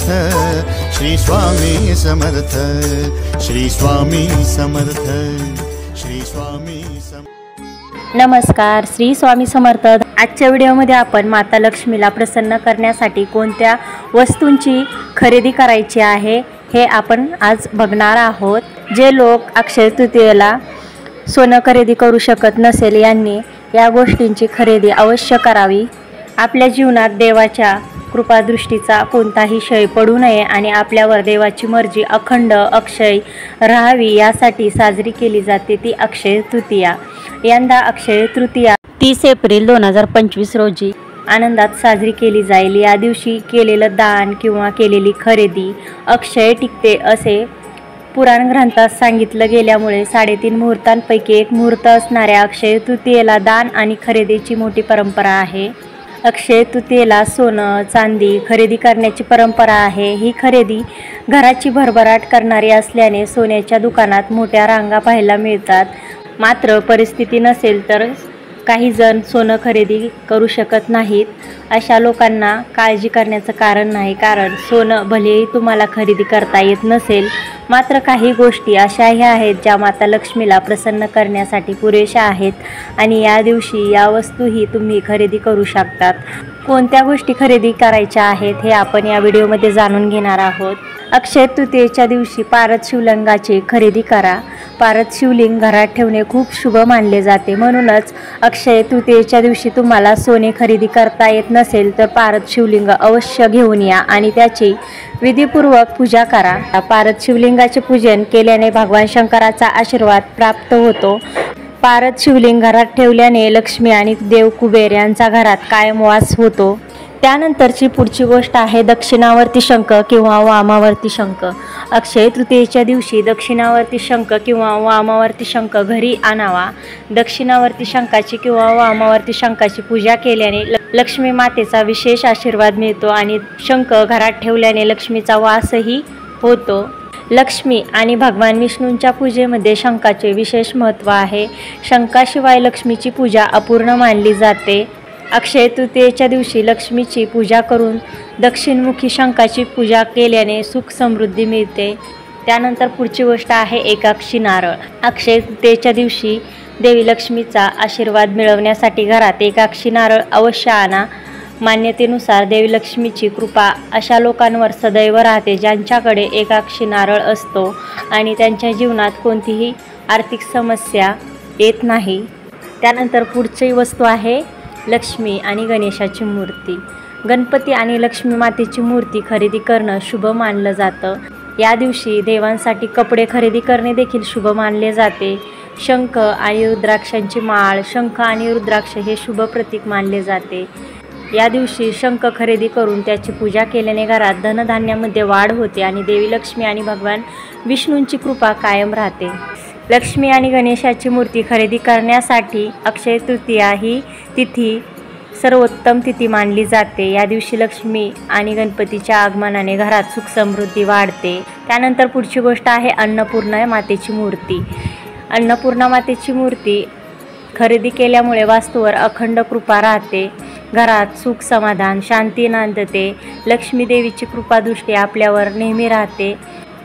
श्री स्वामी समर्थ, श्री स्वामी समर्थ, श्री स्वामी समर्थ। नमस्कार, श्री स्वामी समर्थ। आजच्या व्हिडिओमध्ये आपण माता लक्ष्मीला प्रसन्न करण्यासाठी कोणत्या वस्तूंची खरेदी करायची आहे हे आपण आज बघणार आहोत। जे लोक अक्षय तृतीयेला सोनं खरेदी करू शकत नसेल यांनी या गोष्टींची खरेदी अवश्य करावी। आपल्या जीवनात देवाच्या कृपादृष्टीचा कोणताही क्षय पडू नये आणि आपल्यावर देवाची मर्जी अखंड अक्षय राहावी यासाठी साजरी केली जाते ती अक्षय तृतीया। यंदा अक्षय तृतीया 30 एप्रिल 2025 रोजी आनंदात साजरी केली जाईल। या दिवशी केलेलं दान किंवा केलेली खरेदी अक्षय टिकते असे पुराण ग्रंथात सांगितलं गेल्यामुळे 3.5 मुहूर्तांपैकी एक मुहूर्त असणाऱ्या अक्षय तृतीयेला दान आणि खरेदीची मोठी परंपरा आहे। अक्षय तृतीयेला सोनं चांदी खरेदी करण्याची परंपरा आहे। ही खरेदी घराची भरभराट करणारी असल्याने सोन्याच्या दुकानात मोठ्या रांगा पाहायला मिळतात। मात्र परिस्थिती नसेल तर काही जण सोनं खरेदी करू शकत नाहीत। अशा लोकांना काळजी करण्याचं कारण नाही, कारण सोनं भलेही तुम्हाला खरेदी करता येत नसेल मात्र काही गोष्टी अशाही आहेत ज्या माता लक्ष्मीला प्रसन्न करण्यासाठी पुरेशा आहेत आणि या दिवशी या वस्तूही तुम्ही खरेदी करू शकतात। कोणत्या गोष्टी खरेदी करायच्या आहेत हे आपण या व्हिडिओमध्ये जाणून घेणार आहोत। अक्षय तृतीयेच्या दिवशी पारद शिवलिंगाची खरेदी करा। पारद शिवलिंग घरात ठेवणे खूप शुभ मानले जाते, म्हणूनच अक्षय तृतीयेच्या दिवशी तुम्हाला सोने खरेदी करता येत नसेल तर पारद शिवलिंग अवश्य घेऊन या आणि त्याची विधीपूर्वक पूजा करा। पारद शिवलिंगाचे पूजन केल्याने भगवान शंकराचा आशीर्वाद प्राप्त होतो। पारद शिवलिंग घरात ठेवल्याने लक्ष्मी आणि देव कुबेर यांचा घरात कायम वास होतो। त्यानंतरची पुढची गोष्ट आहे दक्षिणावर्ती शंख किंवा वामावर्ती शंख। अक्षय तृतीयेच्या दिवशी दक्षिणावर्ती शंख किंवा वामावर्ती शंख घरी आणावा। दक्षिणावर्ती शंखाची किंवा वामावर्ती शंखाची पूजा केल्याने लक्ष्मी मातेचा विशेष आशीर्वाद मिळतो आणि शंख घरात ठेवल्याने लक्ष्मीचा वासही होतो। लक्ष्मी आणि भगवान विष्णूंच्या पूजेमध्ये शंखाचे विशेष महत्त्व आहे। शंखाशिवाय लक्ष्मीची पूजा अपूर्ण मानली जाते। अक्षय तृतीयेच्या दिवशी लक्ष्मीची पूजा करून दक्षिणमुखी शंखाची पूजा केल्याने सुख समृद्धी मिळते। त्यानंतर पुढची गोष्ट आहे एकाक्षी नारळ। अक्षय तृतीयेच्या दिवशी देवी लक्ष्मीचा आशीर्वाद मिळवण्यासाठी घरात एकाक्षी नारळ अवश्य आणा। मान्यतेनुसार देवी लक्ष्मीची कृपा अशा लोकांवर सदैव राहते ज्यांच्याकडे एकाक्षी नारळ असतो आणि त्यांच्या जीवनात कोणतीही आर्थिक समस्या येत नाही। त्यानंतर पुढची वस्तू आहे लक्ष्मी आणि गणेशाची मूर्ती। गणपती आणि लक्ष्मी मातेची मूर्ती खरेदी करणं शुभ मानलं जातं। या दिवशी देवांसाठी कपडे खरेदी करणे देखील शुभ मानले जाते। शंख आणि रुद्राक्षांची माळ, शंख आणि रुद्राक्ष हे शुभ प्रतीक मानले जाते। या दिवशी शंख खरेदी करून त्याची पूजा केल्याने घरात धनधान्यामध्ये वाढ होते आणि देवी लक्ष्मी आणि भगवान विष्णूंची कृपा कायम राहते। लक्ष्मी आणि गणेशाची मूर्ती खरेदी करण्यासाठी अक्षय तृतीया ही तिथी सर्वोत्तम तिथी मानली जाते। या दिवशी लक्ष्मी आणि गणपतीच्या आगमनाने घरात सुख समृद्धी वाढते। त्यानंतर पुढची गोष्ट आहे अन्नपूर्णा मातेची मूर्ती। अन्नपूर्णा मातेची मूर्ती खरेदी केल्यामुळे वास्तूवर अखंड कृपा राहते। घरात सुख समाधान शांती नांदते। लक्ष्मी देवीची कृपादृष्टी आपल्यावर नेहमी राहते।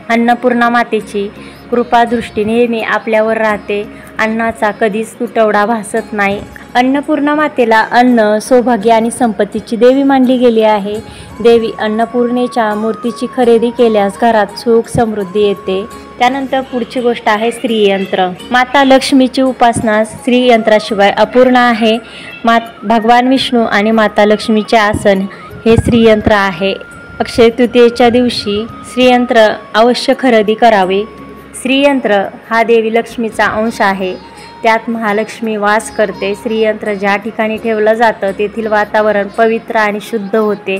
अन्नपूर्णा मातेची कृपादृष्टी नेहमी आपल्यावर राहते। अन्नाचा कधीच तुटवडा भासत नाही। अन्नपूर्णा मातेला अन्न, सौभाग्य आणि संपत्तीची देवी मानली गेली आहे। देवी अन्नपूर्णेच्या मूर्तीची खरेदी केल्यास घरात सुख समृद्धी येते। त्यानंतर पुढची गोष्ट आहे श्रीयंत्र। माता लक्ष्मीची उपासना श्रीयंत्राशिवाय अपूर्ण आहे। भगवान विष्णू आणि माता लक्ष्मीचे आसन हे श्रीयंत्र आहे। अक्षय तृतीयेच्या दिवशी श्रीयंत्र अवश्य खरेदी करावे। श्रीयंत्र हा देवी लक्ष्मीचा अंश आहे, त्यात महालक्ष्मी वास करते। श्रीयंत्र ज्या ठिकाणी ठेवलं जातं तेथील वातावरण पवित्र आणि शुद्ध होते।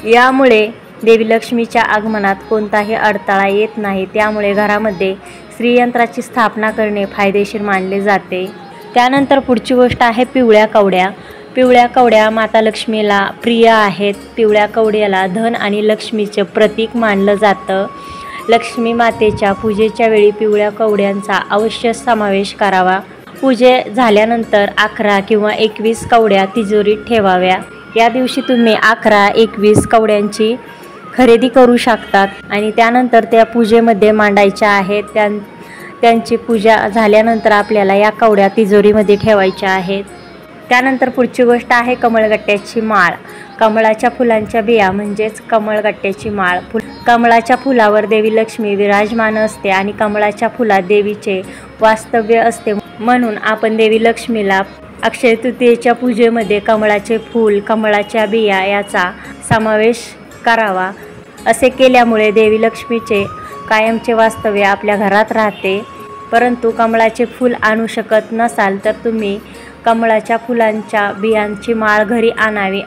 यामुळे देवी लक्ष्मीच्या आगमनात कोणताही अडथळा येत नाही। त्यामुळे घरामध्ये श्रीयंत्राची स्थापना करणे फायदेशीर मानले जाते। त्यानंतर पुढची गोष्ट आहे पिवळ्या कवड्या। पिवळ्या कवड्या माता लक्ष्मीला प्रिय आहेत। पिवळ्या कवड्याला धन आणि लक्ष्मीचे प्रतीक मानलं जातं। लक्ष्मी मातेच्या पूजेच्या वेळी पिवळ्या कवड्यांचा अवश्य समावेश करावा। पूजे झाल्यानंतर 11 किंवा 21 कवड्या तिजोरीत ठेवाव्या। या दिवशी तुम्ही 11-21 कवड्यांची खरेदी करू शकतात आणि त्यानंतर त्या पूजेमध्ये मांडायच्या आहेत. त्यांची पूजा झाल्यानंतर आपल्याला या कवड्या तिजोरीमध्ये ठेवायच्या आहेत. त्यानंतर पुढची गोष्ट आहे कमळगट्ट्याची माळ. कमळाच्या फुलांच्या बिया म्हणजेच कमळगट्ट्याची माळ. कमळाच्या फुलावर देवी लक्ष्मी विराजमान असते आणि कमळाच्या फुलात देवीचे वास्तव्य असते. म्हणून आपण देवी लक्ष्मीला अक्षय तृतीयेच्या पूजेमध्ये कमळाचे फूल, कमळाच्या बिया याचा समावेश करावा. असे केल्यामुळे देवी लक्ष्मीचे कायमचे वास्तव्य आपल्या घरात राहते. परंतु कमळाचे फूल आणू शकत नसाल तर तुम्ही कमळाच्या फुलांच्या बियांची माळ घरी आणावी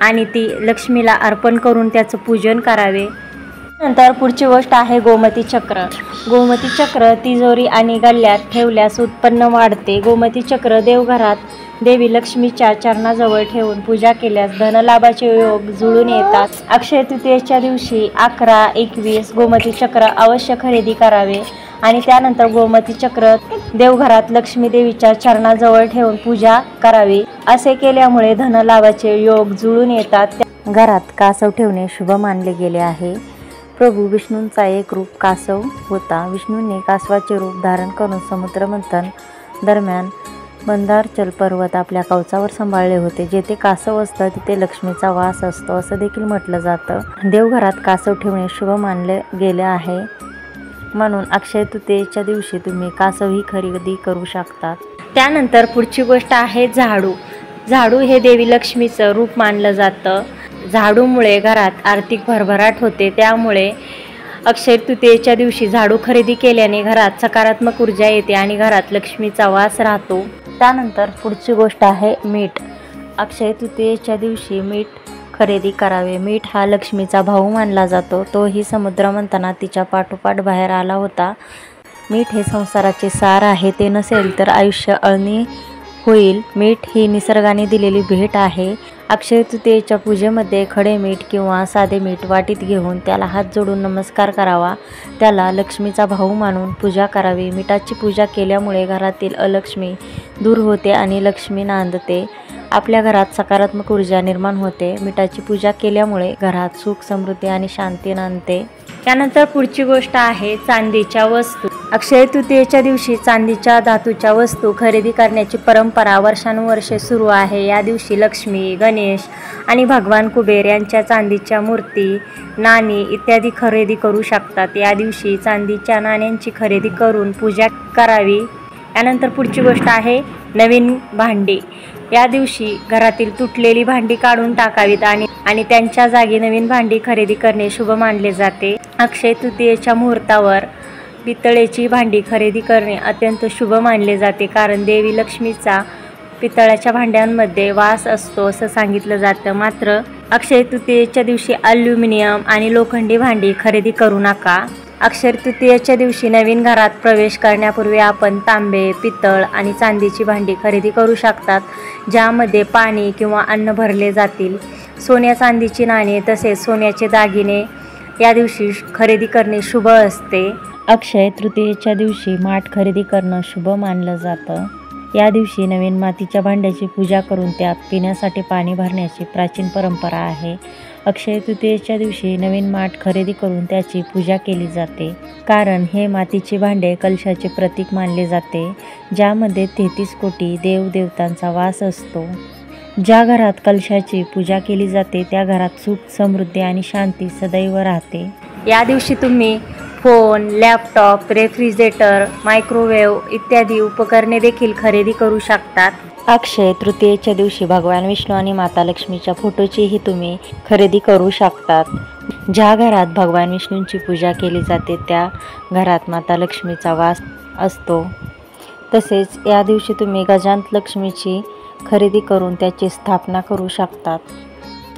आणि ती लक्ष्मीला अर्पण करून त्याचं पूजन करावे. नंतर पुढची गोष्ट आहे गोमती चक्र. गोमती चक्र तिजोरी आणि गल्ल्यात ठेवल्यास उत्पन्न वाढते. गोमती चक्र देवघरात देवी लक्ष्मीच्या चरणाजवळ ठेवून पूजा केल्यास धनलाभाचे योग जुळून येतात. अक्षय तृतीयेच्या दिवशी 11-21 गोमती चक्र अवश्य खरेदी करावे आणि त्यानंतर गोमती चक्र देवघरात लक्ष्मी देवीच्या चरणाजवळ ठेवून पूजा करावी. असे केल्यामुळे धनलाभाचे योग जुळून येतात. घरात कासव ठेवणे शुभ मानले गेले आहे. प्रभू विष्णूंचा एक रूप कासव होता. विष्णूंनी कासवाचे रूप धारण करून समुद्र मंथन दरम्यान मंदारचल पर्वत आपल्या कवचावर सांभाळले होते. जेथे कासव असतं तिथे लक्ष्मीचा वास असतो असं देखील म्हटलं जातं. देवघरात कासव ठेवणे शुभ मानले गेले आहे. म्हणून अक्षय तृतीयेच्या दिवशी तुम्ही कासवही खरेदी करू शकता. त्यानंतर पुढची गोष्ट आहे झाडू. झाडू हे देवी लक्ष्मीचं रूप मानलं जातं. झाडूमुळे घरात आर्थिक भरभराट होते. त्यामुळे अक्षय तृतीयेच्या दिवशी झाडू खरेदी केल्याने घरात सकारात्मक ऊर्जा येते आणि घरात लक्ष्मीचा वास राहतो. त्यानंतर पुढची गोष्ट आहे मीठ. अक्षय तृतीयेच्या दिवशी मीठ खरेदी करावे. मीठ हा लक्ष्मीचा भाऊ मानला जातो. तोही समुद्र मंथनात तिच्या पाठोपाठ बाहेर आला होता. मीठ हे संसाराचे सार आहे. ते नसेल तर आयुष्य अळणी होईल. मीठ ही निसर्गाने दिलेली भेट आहे. अक्षय तृतीयेच्या पूजेमध्ये खडे मीठ किंवा साधे मीठ वाटीत घेऊन त्याला हात जोडून नमस्कार करावा. त्याला लक्ष्मीचा भाऊ मानून पूजा करावी. मिठाची पूजा केल्यामुळे घरातील अलक्ष्मी दूर होते आणि लक्ष्मी नांदते. आपल्या घरात सकारात्मक ऊर्जा निर्माण होते. मिठाची पूजा केल्यामुळे घरात सुख, समृद्धी आणि शांती नांदते. त्यानंतर पुढची गोष्ट आहे चांदीच्या वस्तू. अक्षय तृतीयेच्या दिवशी चांदीच्या धातूच्या वस्तू खरेदी करण्याची परंपरा वर्षानुवर्षे सुरू आहे. या दिवशी लक्ष्मी, गणेश आणि भगवान कुबेर यांच्या चांदीच्या मूर्ती, नाणी इत्यादी खरेदी करू शकतात. या दिवशी चांदीच्या नाण्यांची खरेदी करून पूजा करावी. यानंतर पुढची गोष्ट आहे नवीन भांडी. या दिवशी घरातील तुटलेली भांडी काढून टाकावीत आणि त्यांच्या जागी नवीन भांडी खरेदी करणे शुभ मानले जाते. अक्षय तृतीयेच्या मुहूर्तावर पितळेची भांडी खरेदी करणे अत्यंत शुभ मानले जाते. कारण देवी लक्ष्मीचा पितळाच्या भांड्यांमध्ये वास असतो असं सांगितलं जातं. मात्र अक्षय तृतीयेच्या दिवशी ॲल्युमिनियम आणि लोखंडी भांडी खरेदी करू नका. अक्षय तृतीयेच्या दिवशी नवीन घरात प्रवेश करण्यापूर्वी आपण तांबे, पितळ आणि चांदीची भांडी खरेदी करू शकतात, ज्यामध्ये पाणी किंवा अन्न भरले जातील. सोन्या चांदीची नाणी तसेच सोन्याचे दागिने या दिवशी खरेदी करणे शुभ असते. अक्षय तृतीयेच्या दिवशी माठ खरेदी करणं शुभ मानलं जातं. या दिवशी नवीन मातीच्या भांड्याची पूजा करून त्यात पिण्यासाठी पाणी भरण्याची प्राचीन परंपरा आहे. अक्षय तृतीयेच्या दिवशी नवीन माठ खरेदी करून त्याची पूजा केली जाते, कारण हे मातीचे भांडे कलशाचे प्रतीक मानले जाते, ज्यामध्ये 33 कोटी देवदेवतांचा वास असतो. ज्या घरात कलशाची पूजा केली जाते त्या घरात सुख, समृद्धी आणि शांती सदैव राहते. या दिवशी तुम्ही फोन, लॅपटॉप, रेफ्रिजरेटर, मायक्रोवेव्ह इत्यादी उपकरणे देखील खरेदी करू शकतात. अक्षय तृतीयेच्या दिवशी भगवान विष्णू आणि माता लक्ष्मीच्या फोटोचीही तुम्ही खरेदी करू शकतात. ज्या घरात भगवान विष्णूंची पूजा केली जाते त्या घरात माता लक्ष्मीचा वास असतो. तसेच या दिवशी तुम्ही गजांत लक्ष्मीची खरेदी करून त्याची स्थापना करू शकतात.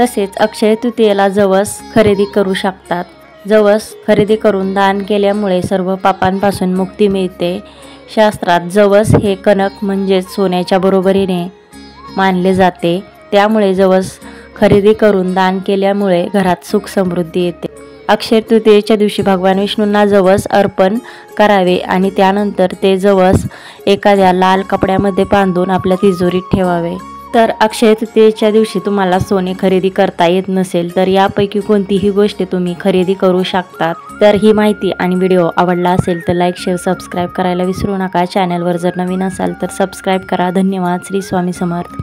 तसेच अक्षय तृतीयेला जवस खरेदी करू शकतात. जवस खरेदी करून दान केल्यामुळे सर्व पापांपासून मुक्ती मिळते. शास्त्रात जवस हे कणक म्हणजेच सोन्याच्या बरोबरीने मानले जाते. त्यामुळे जवस खरेदी करून दान केल्यामुळे घरात सुख, समृद्धी येते. अक्षय तृतीयेच्या दिवशी भगवान विष्णूंना जवस अर्पण करावे आणि त्यानंतर ते जवस एखाद्या लाल कपड्यामध्ये बांधून आपल्या तिजोरीत ठेवावे. तर अक्षय तृतीयेच्या दिवशी तुम्हाला सोने खरेदी करता येत नसेल तर यापैकी कोणतीही गोष्ट तुम्ही खरेदी करू शकतात। तर ही माहिती आणि व्हिडिओ आवडला असेल तर लाईक शेअर सबस्क्राईब करायला विसरू नका। चॅनलवर जर नवीन असाल तर सबस्क्राईब करा। धन्यवाद। श्री स्वामी समर्थ।